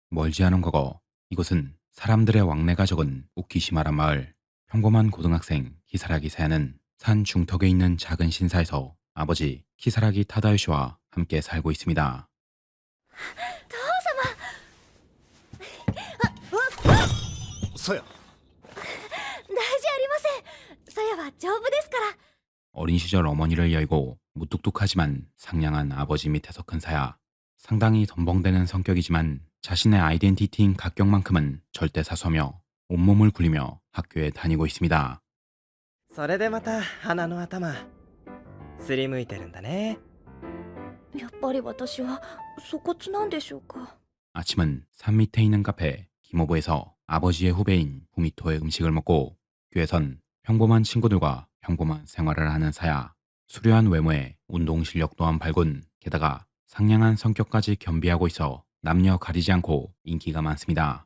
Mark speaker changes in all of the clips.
Speaker 1: 멀지 않은 과거, 이곳은 사람들의 왕래가 적은 우키시마란 마을. 평범한 고등학생 히사라기 사야는 산 중턱에 있는 작은 신사에서 아버지 히사라기 타다요시와 함께 살고 있습니다.
Speaker 2: さや、
Speaker 3: 大事ありません。さやは丈夫ですから。
Speaker 1: 어린 시절 어머니를 열고 무뚝뚝하지만 상냥한 아버지 밑에서 큰 사야. 상당히 덤벙대는 성격이지만 자신의 아이덴티티인 각격만큼은 절대 사소하며 온몸을 굴리며 학교에 다니고 있습니다.
Speaker 4: それでまた鼻の頭すりむいてるんだね。
Speaker 3: やっぱり私は粗骨なんでしょうか。
Speaker 1: 아침은 산 밑에 있는 카페 기모부에서 아버지의 후배인 후미토의 음식을 먹고 교회선 평범한 친구들과 평범한 생활을 하는 사야. 수려한 외모에 운동 실력 또한 발군, 게다가 상냥한 성격까지 겸비하고 있어 남녀 가리지 않고 인기가 많습니다.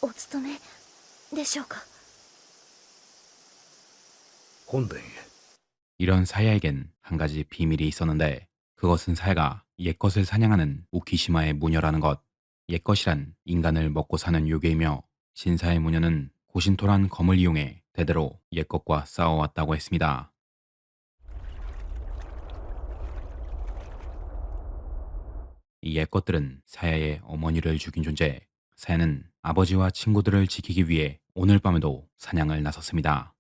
Speaker 3: お勤めでしょうか。
Speaker 2: 本殿へ。
Speaker 1: 이런 사야에겐 한 가지 비밀이 있었는데 그것은 사야가 옛것을 사냥하는 우키시마의 무녀라는 것. 옛것이란 인간을 먹고 사는 요괴이며 신사의 무녀는 고신토란 검을 이용해 대대로 옛것과 싸워왔다고 했습니다. 이 옛것들은 사야의 어머니를 죽인 존재. 사야는 아버지와 친구들을 지키기 위해 오늘 밤에도 사냥을 나섰습니다.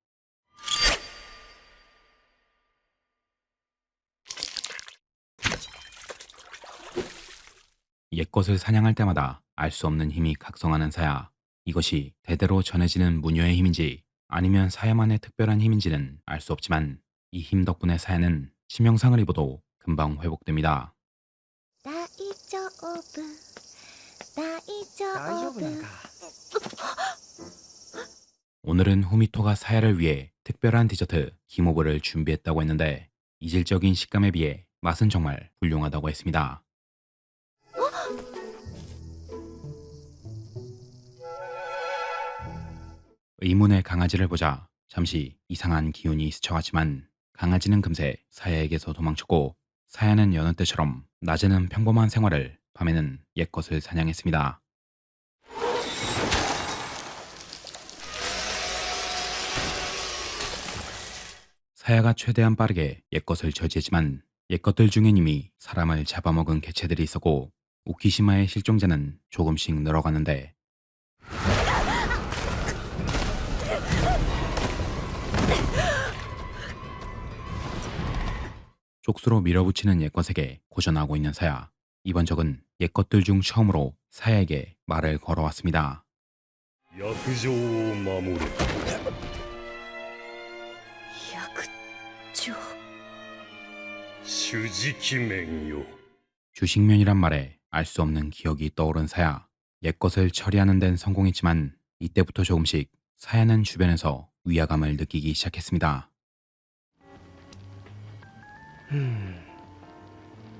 Speaker 1: 옛것을 사냥할 때마다 알 수 없는 힘이 각성하는 사야. 이것이 대대로 전해지는 무녀의 힘인지 아니면 사야만의 특별한 힘인지는 알 수 없지만 이 힘 덕분에 사야는 치명상을 입어도 금방 회복됩니다.
Speaker 4: 大丈夫なんか。
Speaker 1: 오늘은 후미토가 사야를 위해 특별한 디저트 기모부를 준비했다고 했는데 이질적인 식감에 비해 맛은 정말 훌륭하다고 했습니다. 의문의 강아지를 보자 잠시 이상한 기운이 스쳐갔지만 강아지는 금세 사야에게서 도망쳤고 사야는 여느 때처럼 낮에는 평범한 생활을, 밤에는 옛것을 사냥했습니다. 사야가 최대한 빠르게 옛것을 저지했지만 옛것들 중엔 이미 사람을 잡아먹은 개체들이 있었고 우키시마의 실종자는 조금씩 늘어가는데 족수로 밀어붙이는 옛것에게 고전하고 있는 사야. 이번 적은 옛것들 중 처음으로 사야에게 말을 걸어왔습니다.
Speaker 2: 約定を守れ。
Speaker 3: 役長。
Speaker 2: 主直面よ。
Speaker 1: 주식면이란 말에 알 수 없는 기억이 떠오른 사야. 옛것을 처리하는 데는 성공했지만 이때부터 조금씩 사야는 주변에서 위화감을 느끼기 시작했습니다.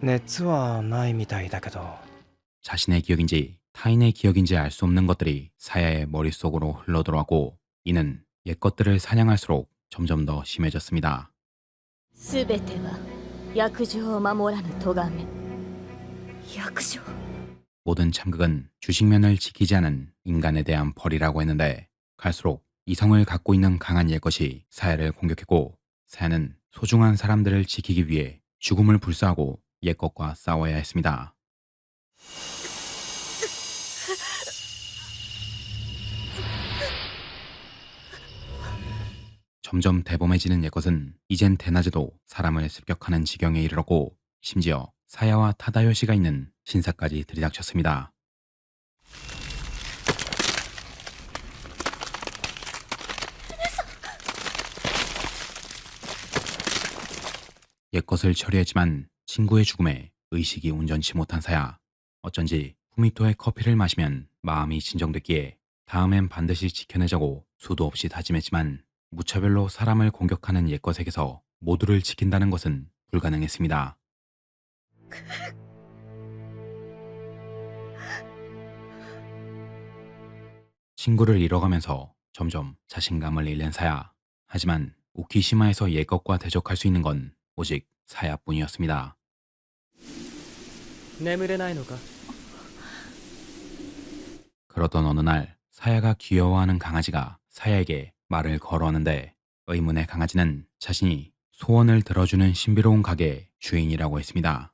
Speaker 4: 熱はないみたいだけど。
Speaker 1: 자신의 기억인지 타인의 기억인지 알 수 없는 것들이 사야의 머릿속으로 흘러들어왔고 이는 옛것들을 사냥할수록 점점 더 심해졌습니다.
Speaker 3: すべては約定を守らぬ咎め。約定。
Speaker 1: 모든 참극은 주식면을 지키지 않은 인간에 대한 벌이라고 했는데 갈수록 이성을 갖고 있는 강한 옛것이 사야를 공격했고 사야는 소중한 사람들을 지키기 위해 죽음을 불사하고 옛것과 싸워야 했습니다. 점점 대범해지는 옛것은 이젠 대낮에도 사람을 습격하는 지경에 이르렀고 심지어 사야와 타다요시가 있는 신사까지 들이닥쳤습니다. 옛것을 처리했지만 친구의 죽음에 의식이 온전치 못한 사야. 어쩐지 후미토의 커피를 마시면 마음이 진정됐기에 다음엔 반드시 지켜내자고 수도 없이 다짐했지만 무차별로 사람을 공격하는 옛것에게서 모두를 지킨다는 것은 불가능했습니다. 친구를 잃어가면서 점점 자신감을 잃는 사야. 하지만 우키시마에서 옛것과 대적할 수 있는 건 오직 사야뿐이었습니다.
Speaker 4: 眠れないのか。
Speaker 1: 그러던 어느 날 사야가 귀여워하는 강아지가 사야에게 말을 걸어오는데 의문의 강아지는 자신이 소원을 들어주는 신비로운 가게의 주인이라고 했습니다.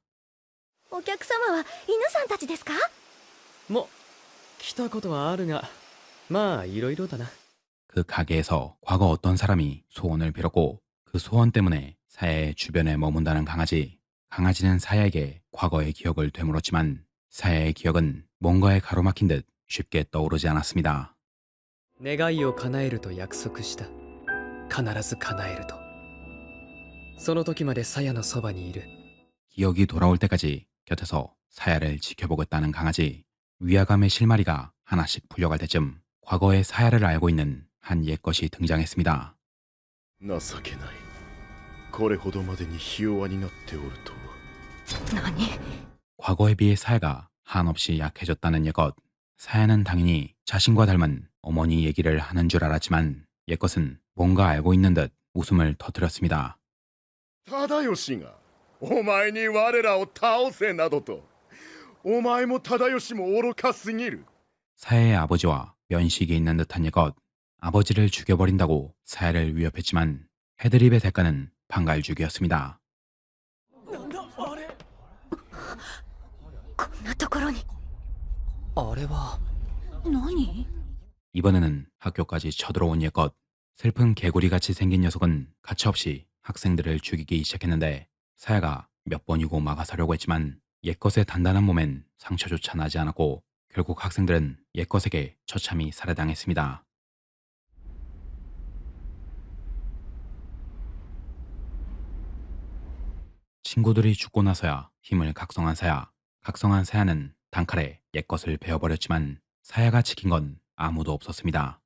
Speaker 3: お客様は犬さんたちですか？
Speaker 4: も来たことはあるが、まあいろいろだな。
Speaker 1: 그 가게에서 과거 어떤 사람이 소원을 빌었고 그 소원 때문에 사야의 주변에 머문다는 강아지. 강아지는 사야에게 과거의 기억을 되물었지만 사야의 기억은 뭔가에 가로막힌 듯 쉽게 떠오르지 않았습니다.
Speaker 4: 願いを叶えると約束した。必ず叶えると。その時までサヤのそばにいる。
Speaker 1: 기억이 돌아올 때까지 곁에서 사야를 지켜보겠다는 강아지. 위화감의 실마리가 하나씩 풀려갈 때쯤 과거의 사야를 알고 있는 한 옛것이 등장했습니다.
Speaker 2: 情けない。これほどまでにひ弱になっておるとは。
Speaker 3: 何？
Speaker 1: 과거에 비해 사야가 한없이 약해졌다는 옛것. 사야는 당연히 자신과 닮은 어머니 얘기를 하는 줄 알았지만 옛것은 뭔가 알고 있는 듯 웃음을 터뜨렸습니다.
Speaker 2: 忠義がお前に我らを倒せなどと。お前も忠義も愚かすぎる。
Speaker 1: 사야의 아버지와 면식이 있는 듯한 옛것. 아버지를 죽여버린다고 사야를 위협했지만 해드립의 대가는 방갈죽이었습니다.
Speaker 3: こんなところに。
Speaker 4: あれは
Speaker 3: 何？
Speaker 1: 이번에는 학교까지 쳐들어온 옛것. 슬픈 개구리같이 생긴 녀석은 가차없이 학생들을 죽이기 시작했는데 사야가 몇 번이고 막아서려고 했지만 옛것의 단단한 몸엔 상처조차 나지 않았고 결국 학생들은 옛것에게 처참히 살해당했습니다. 친구들이 죽고 나서야 힘을 각성한 사야. 각성한 사야는 단칼에 옛것을 베어버렸지만 사야가 지킨 건 아무도 없었습니다.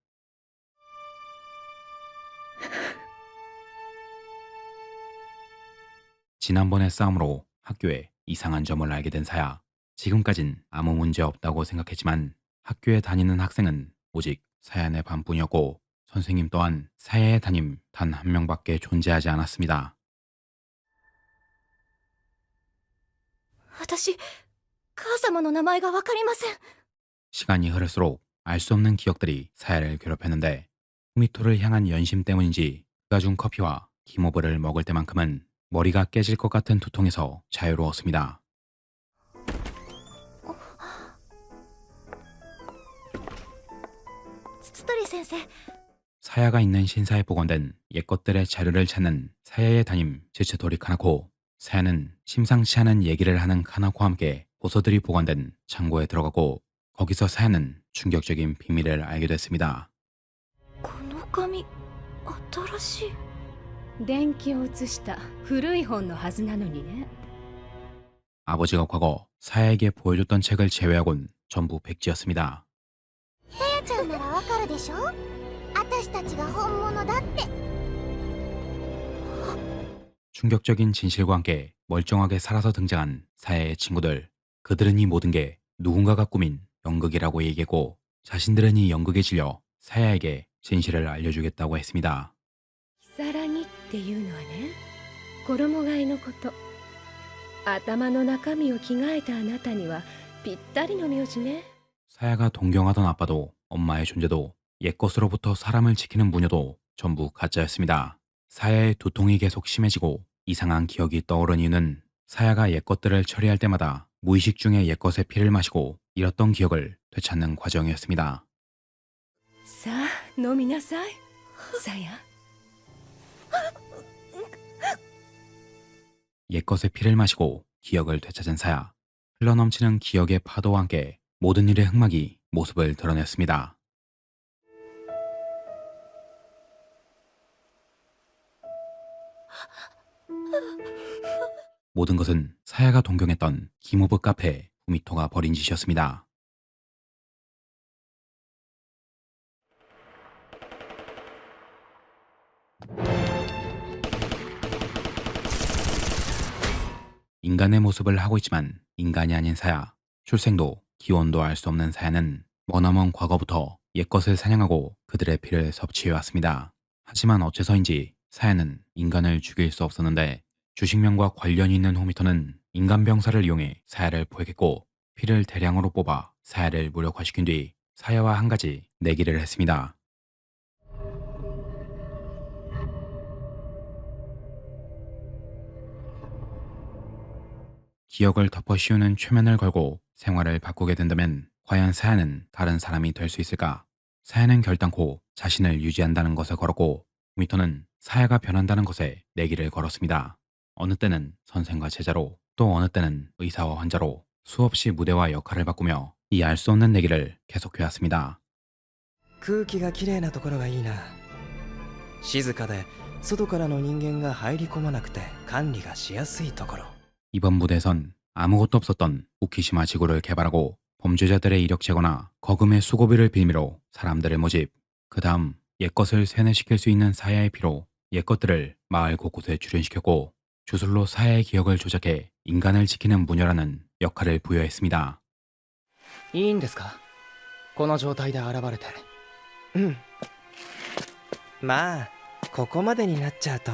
Speaker 1: 지난번의 싸움으로 학교에 이상한 점을 알게 된 사야. 지금까진 아무 문제 없다고 생각했지만 학교에 다니는 학생은 오직 사야네 반뿐이었고 선생님 또한 사야의 담임 단 한 명밖에 존재하지 않았습니다.
Speaker 3: 私、母様の名前がわかりません。
Speaker 1: 시간이 흐를수록 알 수 없는 기억들이 사야를 괴롭혔는데 후미토를 향한 연심 때문인지 그가 준 커피와 기모브를 먹을 때만큼은 머리가 깨질 것 같은 두통에서 자유로웠습니다.
Speaker 3: 츠츠토리 선생.
Speaker 1: 사야가 있는 신사에 복원된 옛것들의 자료를 찾는 사야의 담임 츠츠토리 카나코. 사야는 심상치 않은 얘기를 하는 카나코와 함께 보서들이 보관된 창고에 들어가고 거기서 사야는 충격적인 비밀을 알게 됐습니다.
Speaker 3: この紙、新しい。
Speaker 5: 電気を移した古い本のはずなのにね。
Speaker 1: 아버지가 과거 사야에게 보여줬던 책을 제외하곤 전부 백지였습니다.
Speaker 6: さやちゃんならわかるでしょ？私たちが本物だって。
Speaker 1: 충격적인 진실과 함께 멀쩡하게 살아서 등장한 사야의 친구들. 그들은 이 모든 게 누군가가 꾸민 연극이라고 얘기했고 자신들은 이 연극에 질려 사야에게 진실을 알려주겠다고 했습니다.
Speaker 5: 如月っていうのはね、衣替えのこと。頭の中身を着替えたあなたにはぴったりの名字ね。
Speaker 1: 사야가 동경하던 아빠도 엄마의 존재도 옛것으로부터 사람을 지키는 무녀도 전부 가짜였습니다. 사야의 두통이 계속 심해지고 이상한 기억이 떠오른 이유는 사야가 옛것들을 처리할 때마다 무의식 중에 옛것의 피를 마시고 잃었던 기억을 되찾는 과정이었습니다.
Speaker 5: さあ飲みなさい、さや。
Speaker 1: 옛것의 피를 마시고 기억을 되찾은 사야. 흘러넘치는 기억의 파도와 함께 모든 일의 흑막이 모습을 드러냈습니다. 모든 것은 사야가 동경했던 기모브 카페 후미토가 벌인 짓이었습니다. 인간의 모습을 하고 있지만 인간이 아닌 사야. 출생도 기원도 알 수 없는 사야는 머나먼 과거부터 옛것을 사냥하고 그들의 피를 섭취해왔습니다. 하지만 어째서인지 사야는 인간을 죽일 수 없었는데 주식명과 관련이 있는 호미토는 인간 병사를 이용해 사야를 포획했고 피를 대량으로 뽑아 사야를 무력화시킨 뒤 사야와 한 가지 내기를 했습니다. 기억을 덮어 씌우는 최면을 걸고 생활을 바꾸게 된다면 과연 사야는 다른 사람이 될 수 있을까? 사야는 결단코 자신을 유지한다는 것을 걸었고 후미토는 사야가 변한다는 것에 내기를 걸었습니다. 어느 때는 선생과 제자로 또 어느 때는 의사와 환자로 수없이 무대와 역할을 바꾸며 이 알 수 없는 내기를 계속해왔습니다.
Speaker 7: 空気がきれいなところがいいな。静かで外からの人間が入り込まなくて管理がしやすいところ。
Speaker 1: 이번 무대에선 아무것도 없었던 우키시마 지구를 개발하고 범죄자들의 이력 제거나 거금의 수고비를 빌미로 사람들을 모집, 그 다음 옛것을 세뇌시킬 수 있는 사야의 피로 옛것들을 마을 곳곳에 출현시켰고 주술로 사야의 기억을 조작해 인간을 지키는 무녀라는 역할을 부여했습니다.
Speaker 7: いいんですか、この状態で現れて。うん。まあここまでになっちゃうと。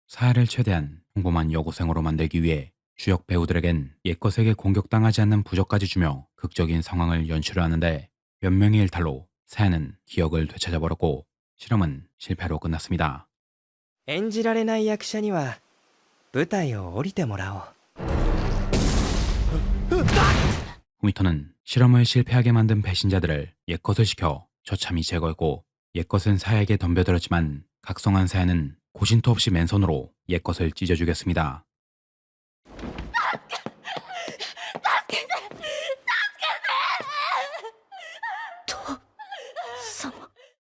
Speaker 1: 사야를 최대한 평범한 여고생으로 만들기 위해 주역 배우들에겐 옛것에게 공격당하지 않는 부적까지 주며 극적인 상황을 연출하는데 몇 명의 일탈로 사야는 기억을 되찾아버렸고 실험은 실패로 끝났습니다.
Speaker 7: 演じられない役者には舞台を降りてもらおう。
Speaker 1: 후미토는 실험을 실패하게 만든 배신자들을 옛것을 시켜 처참히 제거했고 옛것은 사야에게 덤벼들었지만 각성한 사야는 고진토 없이 맨손으로 옛것을 찢어 죽였습니다.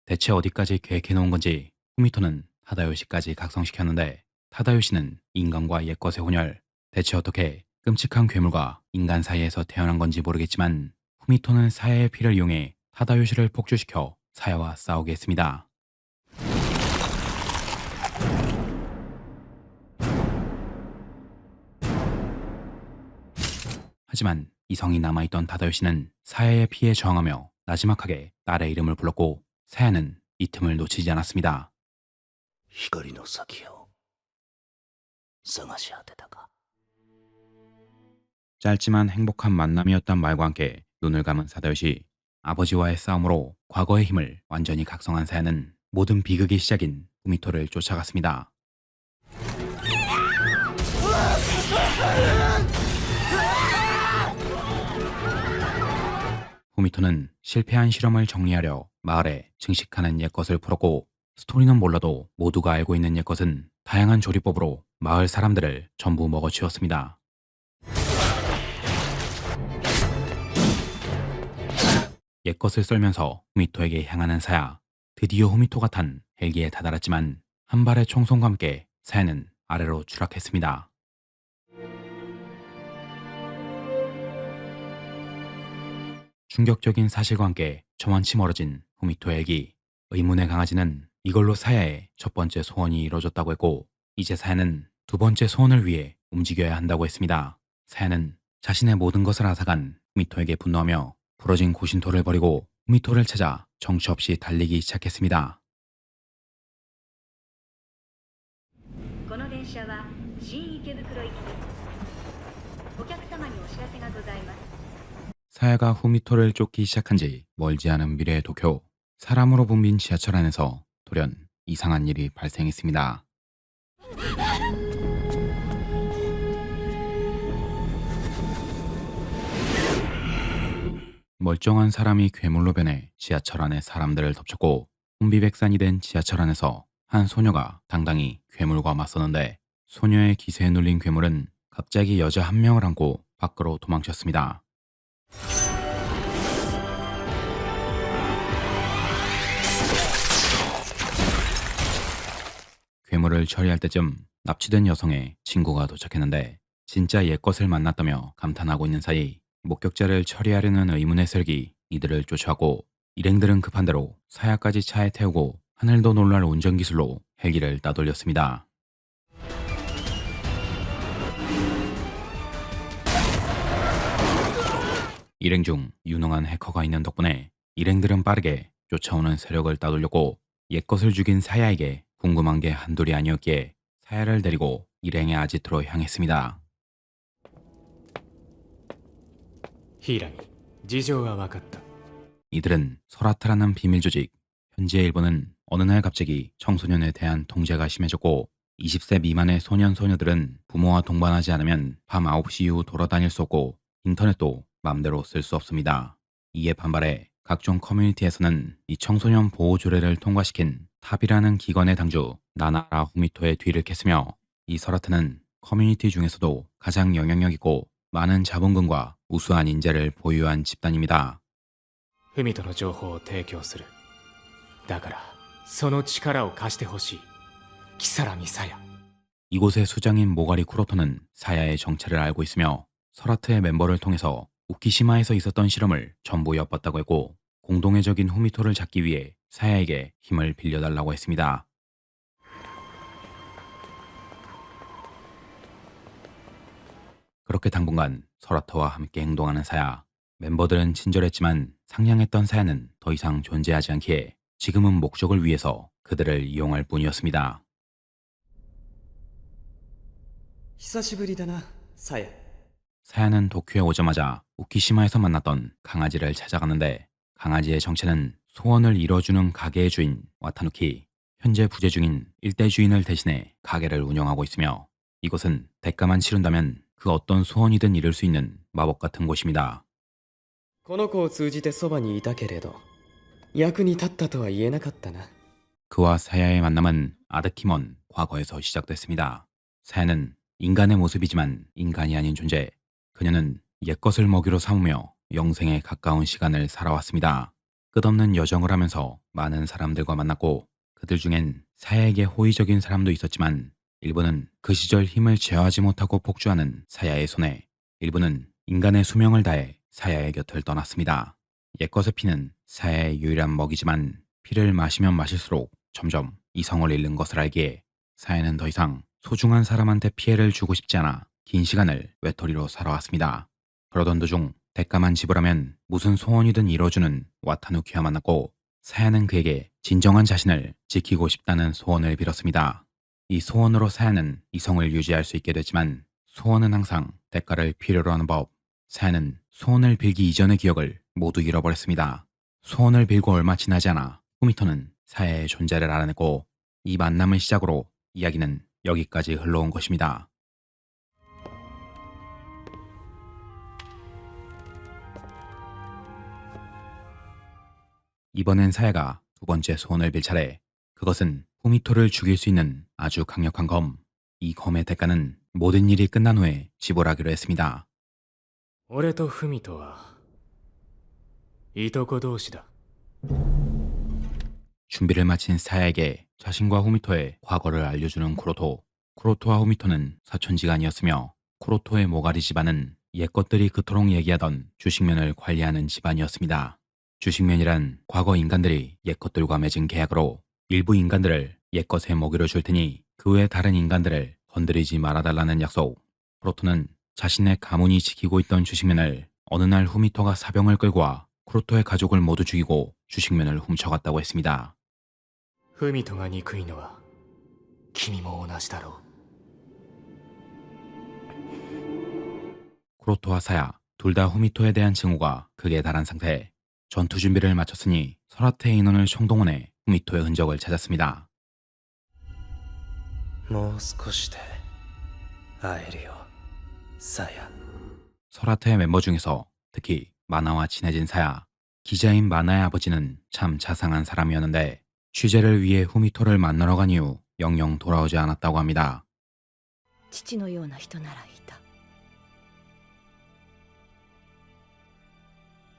Speaker 1: 대체 어디까지 계획해놓은 건지 후미토는 타다요시까지 각성시켰는데 타다요시는 인간과 옛것의 혼혈, 대체 어떻게 끔찍한 괴물과 인간 사이에서 태어난 건지 모르겠지만 후미토는 사야의 피를 이용해 타다요시를 폭주시켜 사야와 싸우게 했습니다. 하지만 이성이 남아있던 타다요시는 사야의 피에 저항하며 나지막하게 딸의 이름을 불렀고 사야는 이 틈을 놓치지 않았습니다.
Speaker 8: 光の先を探し当てたか。
Speaker 1: 짧지만 행복한 만남이었단 말과 함께 눈을 감은 사다요시, 아버지와의 싸움으로 과거의 힘을 완전히 각성한 사야는 모든 비극의 시작인 후미토를 쫓아갔습니다. 후미토는 실패한 실험을 정리하려 마을에 증식하는 옛것을 풀었고 스토리는 몰라도 모두가 알고 있는 옛것은 다양한 조리법으로 마을 사람들을 전부 먹어치웠습니다. 옛것을 썰면서 후미토에게 향하는 사야. 드디어 후미토가 탄 헬기에 다다랐지만 한 발의 총성과 함께 사야는 아래로 추락했습니다. 충격적인 사실과 함께 저만치 멀어진 후미토 헬기. 의문의 강아지는 이걸로 사야의 첫 번째 소원이 이루어졌다고 했고 이제 사야는 두 번째 소원을 위해 움직여야 한다고 했습니다. 사야는 자신의 모든 것을 앗아간 후미토에게 분노하며 부러진 고신토를 버리고 후미토를 찾아 정처 없이 달리기 시작했습니다.
Speaker 9: この電車は新池袋行きです。お客様にお知らせがございます。
Speaker 1: 사야가 후미토를 쫓기 시작한 지 멀지 않은 미래의 도쿄. 사람으로 붐빈 지하철 안에서 돌연 이상한 일이 발생했습니다. 멀쩡한 사람이 괴물로 변해 지하철 안에 사람들을 덮쳤고 혼비백산이 된 지하철 안에서 한 소녀가 당당히 괴물과 맞섰는데 소녀의 기세에 눌린 괴물은 갑자기 여자 한 명을 안고 밖으로 도망쳤습니다. 괴물을 처리할 때쯤 납치된 여성의 친구가 도착했는데 진짜 옛것을 만났다며 감탄하고 있는 사이 목격자를 처리하려는 의문의 세력이 이들을 쫓아가고 일행들은 급한 대로 사야까지 차에 태우고 하늘도 놀랄 운전기술로 헬기를 따돌렸습니다. 일행 중 유능한 해커가 있는 덕분에 일행들은 빠르게 쫓아오는 세력을 따돌렸고 옛것을 죽인 사야에게 궁금한 게 한둘이 아니었기에 사야를 데리고 일행의 아지트로 향했습니다.
Speaker 4: ヒイラギ、事情は分かった。
Speaker 1: 이들은 소라트라는 비밀 조직. 현지의 일본은 어느 날 갑자기 청소년에 대한 통제가 심해졌고 20세 미만의 소년 소녀들은 부모와 동반하지 않으면 밤 9시 이후 돌아다닐 수 없고 인터넷도 맘대로 쓸 수 없습니다. 이에 반발해 각종 커뮤니티에서는 이 청소년 보호 조례를 통과시킨 탑이라는 기관의 당주 나나라 후미토의 뒤를 캤으며 이 소라트는 커뮤니티 중에서도 가장 영향력 있고 많은 자본금과 우수한 인재를 보유한 집단입니다.
Speaker 4: フミトの情報を提供する。だからその力を貸してほしい。キサラミサヤ。
Speaker 1: 이곳의 수장인 모가리 쿠로토는 사야의 정체를 알고 있으며 소라트의 멤버를 통해서 우키시마에서 있었던 실험을 전부 엿봤다고 했고 공동의 적인 후미토를 잡기 위해 사야에게 힘을 빌려달라고 했습니다. 그렇게 당분간 소라트와 함께 행동하는 사야. 멤버들은 친절했지만 상냥했던 사야는 더 이상 존재하지 않기에 지금은 목적을 위해서 그들을 이용할 뿐이었습니다.
Speaker 4: 久しぶりだな、サヤ。
Speaker 1: 사야는 도쿄에 오자마자 우키시마에서 만났던 강아지를 찾아가는데 강아지의 정체는 소원을 이뤄주는 가게의 주인 와타누키. 현재 부재 중인 일대 주인을 대신해 가게를 운영하고 있으며 이곳은 대가만 치른다면 그 어떤 소원이든 이룰 수 있는 마법 같은 곳입니다.
Speaker 4: この子を通じてそばにいたけれど役に立ったとは言えなかったな。
Speaker 1: 그와 사야의 만남은 아드키먼 과거에서 시작됐습니다. 사야는 인간의 모습이지만 인간이 아닌 존재. 그녀는 옛것을 먹이로 삼으며 영생에 가까운 시간을 살아왔습니다. 끝없는 여정을 하면서 많은 사람들과 만났고 그들 중엔 사야에게 호의적인 사람도 있었지만 일부는 그 시절 힘을 제어하지 못하고 폭주하는 사야의 손에 일부는 인간의 수명을 다해 사야의 곁을 떠났습니다. 옛것의 피는 사야의 유일한 먹이지만 피를 마시면 마실수록 점점 이성을 잃는 것을 알기에 사야는 더 이상 소중한 사람한테 피해를 주고 싶지 않아 긴 시간을 외톨이로 살아왔습니다. 그러던 도중 대가만 지불하면 무슨 소원이든 이뤄주는 와타누키와 만났고 사야는 그에게 진정한 자신을 지키고 싶다는 소원을 빌었습니다. 이 소원으로 사야는 이성을 유지할 수 있게 됐지만 소원은 항상 대가를 필요로 하는 법. 사야는 소원을 빌기 이전의 기억을 모두 잃어버렸습니다. 소원을 빌고 얼마 지나지 않아 후미토는 사야의 존재를 알아냈고 이 만남을 시작으로 이야기는 여기까지 흘러온 것입니다. 이번엔 사야가 두 번째 소원을 빌 차례. 그것은 후미토를 죽일 수 있는 아주 강력한 검. 이 검의 대가는 모든 일이 끝난 후에 지불하기로 했습니다.
Speaker 4: 俺とフミトはいとこ同士だ。
Speaker 1: 준비를 마친 사야에게 자신과 후미토의 과거를 알려주는 쿠로토. 쿠로토와 후미토는 사촌지간이었으며 쿠로토의 모가리 집안은 옛것들이 그토록 얘기하던 주식면을 관리하는 집안이었습니다. 주식면이란 과거 인간들이 옛것들과 맺은 계약으로 일부 인간들을 옛것에 먹이로 줄 테니 그 외 다른 인간들을 건드리지 말아달라는 약속. 쿠로토는 자신의 가문이 지키고 있던 주식면을 어느 날 후미토가 사병을 끌고 와 쿠로토의 가족을 모두 죽이고 주식면을 훔쳐갔다고 했습니다.
Speaker 4: フミトが憎いのは君も同じだろう。
Speaker 1: 쿠로토와 사야 둘 다 후미토에 대한 증오가 극에 달한 상태. 전투 준비를 마쳤으니 소라트의 인원을 총동원해 후미토의 흔적을 찾았습니다.
Speaker 7: もう少しで会えるよ、サヤ。
Speaker 1: 소라트의 멤버 중에서 특히 마나와 친해진 사야. 기자인 마나의 아버지는 참 자상한 사람이었는데 취재를 위해 후미토를 만나러 간 이후 영영 돌아오지 않았다고 합니다.
Speaker 3: 父のような人ならいた。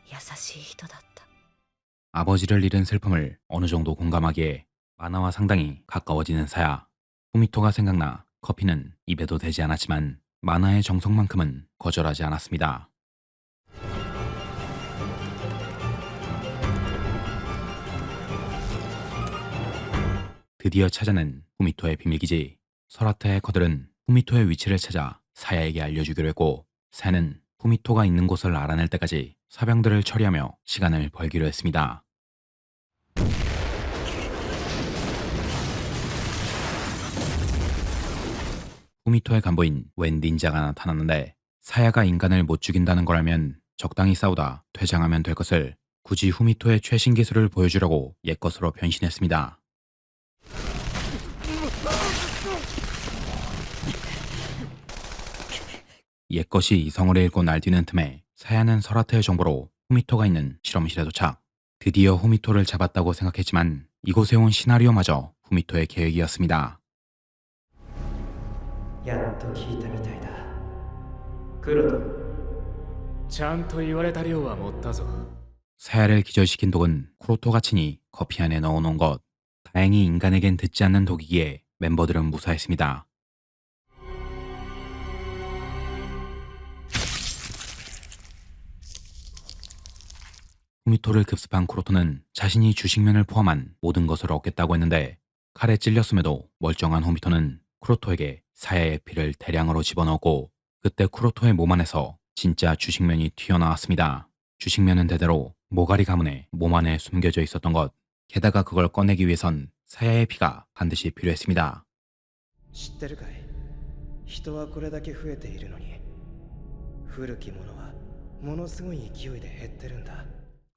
Speaker 3: 優しい人だった。
Speaker 1: 아버지를 잃은 슬픔을 어느 정도 공감하기에 마나와 상당히 가까워지는 사야. 후미토가 생각나 커피는 입에도 대지 않았지만 마나의 정성만큼은 거절하지 않았습니다. 드디어 찾아낸 후미토의 비밀기지. 소라트의 해커들은 후미토의 위치를 찾아 사야에게 알려주기로 했고 사야는 후미토가 있는 곳을 알아낼 때까지 사병들을 처리하며 시간을 벌기로 했습니다. 후미토의 간부인 웬 닌자가 나타났는데 사야가 인간을 못 죽인다는 걸 알면 적당히 싸우다 퇴장하면 될 것을 굳이 후미토의 최신 기술을 보여주려고 옛것으로 변신했습니다. 옛것이 이성을 잃고 날뛰는 틈에 사야는 설아트의 정보로 후미토가 있는 실험실에 도착. 드디어 후미토를 잡았다고 생각했지만 이곳에 온 시나리오마저 후미토의 계획이었습니다.
Speaker 4: やっと聞いたみたいだ。クロト、ちゃんと言われた量は持ったぞ。
Speaker 1: 사야를 기절시킨 독은 쿠로토가 친히 커피 안에 넣어놓은 것. 다행히 인간에겐 듣지 않는 독이기에 멤버들은 무사했습니다. 후미토를 급습한 쿠로토는 자신이 주식면을 포함한 모든 것을 얻겠다고 했는데 칼에 찔렸음에도 멀쩡한 후미토는 쿠로토에게 사야의 피를 대량으로 집어넣었고 그때 쿠로토의 몸 안에서 진짜 주식면이 튀어나왔습니다. 주식면은 대대로 모가리 가문에 몸 안에 숨겨져 있었던 것. 게다가 그걸 꺼내기 위해선 사야의 피가 반드시 필요했습니다.
Speaker 7: 知ってるかい？人はこれだけ増えているのに古きものはものすごい勢いで減ってるんだ。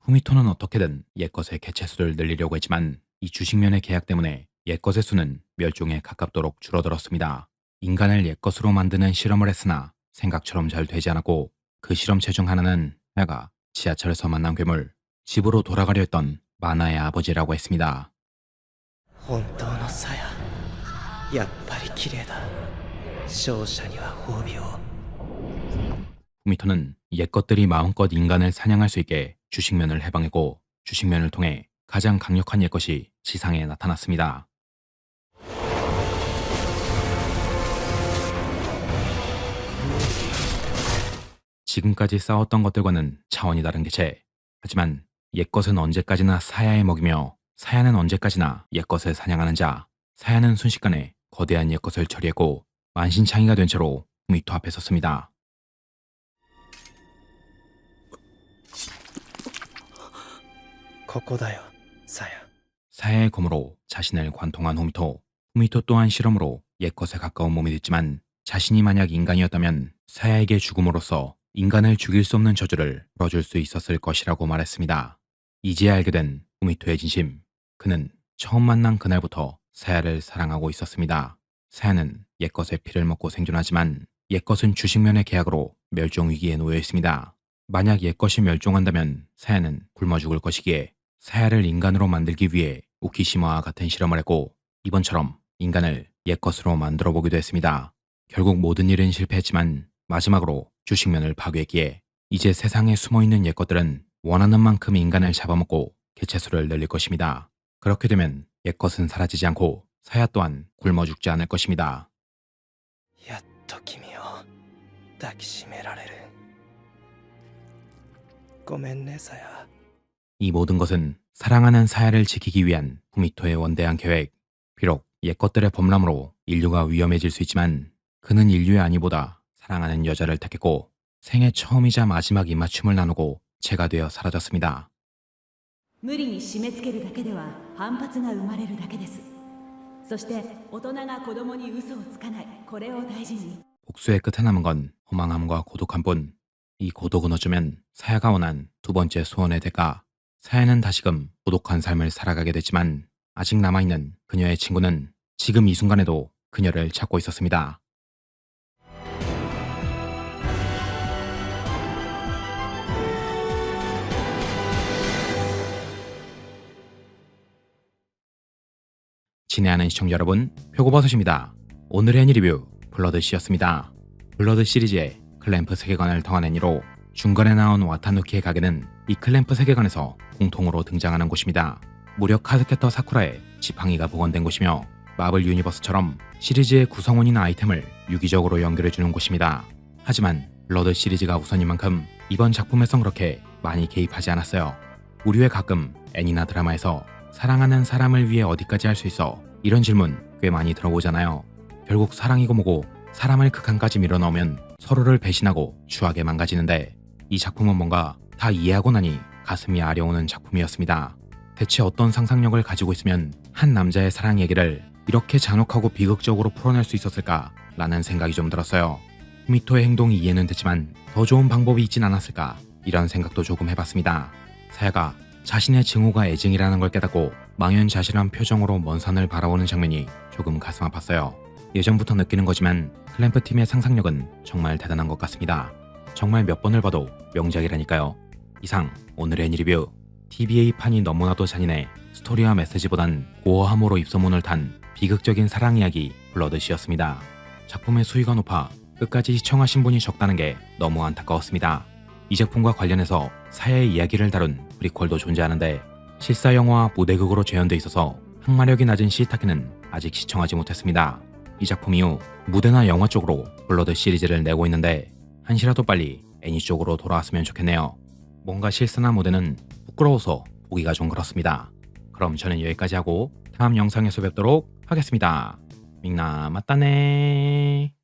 Speaker 1: 후미토는 어떻게든 옛것의 개체수를 늘리려고 했지만 이 주식면의 계약 때문에 옛것의 수는 멸종에 가깝도록 줄어들었습니다. 인간을 옛것으로 만드는 실험을 했으나 생각처럼 잘 되지 않았고 그 실험체 중 하나는 야가 지하철에서 만난 괴물, 집으로 돌아가려 했던 마나의 아버지라고 했습니다.
Speaker 7: 本当の鞘、やっぱり綺麗だ。勝者には褒美を。
Speaker 1: 후미토는 옛것들이 마음껏 인간을 사냥할 수 있게 주식면을 해방했고 주식면을 통해 가장 강력한 옛것이 지상에 나타났습니다. 지금까지 싸웠던 것들과는 차원이 다른 개체. 하지만 옛것은 언제까지나 사야에 먹이며 사야는 언제까지나 옛것을 사냥하는 자. 사야는 순식간에 거대한 옛것을 처리했고 만신창이가 된 채로 후미토 앞에 섰습니다.
Speaker 7: ここだよ、鞘。
Speaker 1: 사야의 검으로 자신을 관통한 후미토. 후미토 또한 실험으로 옛것에 가까운 몸이 됐지만 자신이 만약 인간이었다면 사야에게 죽음으로써 인간을 죽일 수 없는 저주를 풀어줄 수 있었을 것이라고 말했습니다. 이제야 알게 된 후미토의 진심. 그는 처음 만난 그날부터 사야를 사랑하고 있었습니다. 사야는 옛것의 피를 먹고 생존하지만 옛것은 주식면의 계약으로 멸종 위기에 놓여 있습니다. 만약 옛것이 멸종한다면 사야는 굶어 죽을 것이기에 사야를 인간으로 만들기 위해 우키시마와 같은 실험을 했고 이번처럼 인간을 옛것으로 만들어 보기도 했습니다. 결국 모든 일은 실패했지만 마지막으로 주식면을 파괴했기에 이제 세상에 숨어있는 옛것들은 원하는 만큼 인간을 잡아먹고 개체수를 늘릴 것입니다. 그렇게 되면 옛것은 사라지지 않고 사야 또한 굶어 죽지 않을 것입니다.
Speaker 7: やっと君を抱きしめられる。ごめんね、鞘。
Speaker 1: 이 모든 것은 사랑하는 사야를 지키기 위한 후미토의 원대한 계획. 비록 옛것들의 범람으로 인류가 위험해질 수 있지만 그는 인류의 안위보다 사랑하는 여자를 택했고 생애 처음이자 마지막 입맞춤을 나누고 제가 되어 사라졌습니다.
Speaker 9: 無理に締め付けるだけでは反発が生まれるだけです。そして大人が子供に嘘をつかない、これを大事に。
Speaker 1: 복수의 끝에 남은 건 허망함과 고독한 뿐. 이 고독은 어쩌면 사야가 원한 두 번째 소원의 대가. 사야는 다시금 고독한 삶을 살아가게 됐지만 아직 남아있는 그녀의 친구는 지금 이 순간에도 그녀를 찾고 있었습니다. 친애하는 시청자 여러분, 표고버섯입니다. 오늘의 애니 리뷰 블러드씨였습니다. 블러드 시리즈의 클램프 세계관을 더한 애니로 중간에 나온 와타누키의 가게는 이 클램프 세계관에서 공통으로 등장하는 곳입니다. 무려 카드캐터 사쿠라의 지팡이가 복원된 곳이며 마블 유니버스처럼 시리즈의 구성원이나 아이템을 유기적으로 연결해주는 곳입니다. 하지만 블러드 시리즈가 우선인 만큼 이번 작품에선 그렇게 많이 개입하지 않았어요. 우리 왜 가끔 애니나 드라마에서 사랑하는 사람을 위해 어디까지 할 수 있어? 이런 질문 꽤 많이 들어보잖아요. 결국 사랑이고 뭐고 사람을 극한까지 밀어넣으면 서로를 배신하고 추하게 망가지는데 이 작품은 뭔가 다 이해하고 나니 가슴이 아려오는 작품이었습니다. 대체 어떤 상상력을 가지고 있으면 한 남자의 사랑 얘기를 이렇게 잔혹하고 비극적으로 풀어낼 수 있었을까 라는 생각이 좀 들었어요. 후미토의 행동이 이해는 됐지만 더 좋은 방법이 있진 않았을까 이런 생각도 조금 해봤습니다. 사야가 자신의 증오가 애증이라는 걸 깨닫고 망연자실한 표정으로 먼 산을 바라보는 장면이 조금 가슴 아팠어요. 예전부터 느끼는 거지만 클램프 팀의 상상력은 정말 대단한 것 같습니다. 정말 몇 번을 봐도 명작이라니까요. 이상 오늘의 리뷰. TVA판이 너무나도 잔인해 스토리와 메시지보단 고어함으로 입소문을 탄 비극적인 사랑 이야기 블러드시였습니다. 작품의 수위가 높아 끝까지 시청하신 분이 적다는 게 너무 안타까웠습니다. 이 작품과 관련해서 사야의 이야기를 다룬 프리퀄도 존재하는데 실사 영화와 무대극으로 재현돼 있어서 항마력이 낮은 시타케는 아직 시청하지 못했습니다. 이 작품 이후 무대나 영화 쪽으로 블러드 시리즈를 내고 있는데 한시라도 빨리 애니 쪽으로 돌아왔으면 좋겠네요. 뭔가 실사나 무대는 부끄러워서 보기가 좀 그렇습니다. 그럼 저는 여기까지 하고 다음 영상에서 뵙도록 하겠습니다. 밍나 맞다네.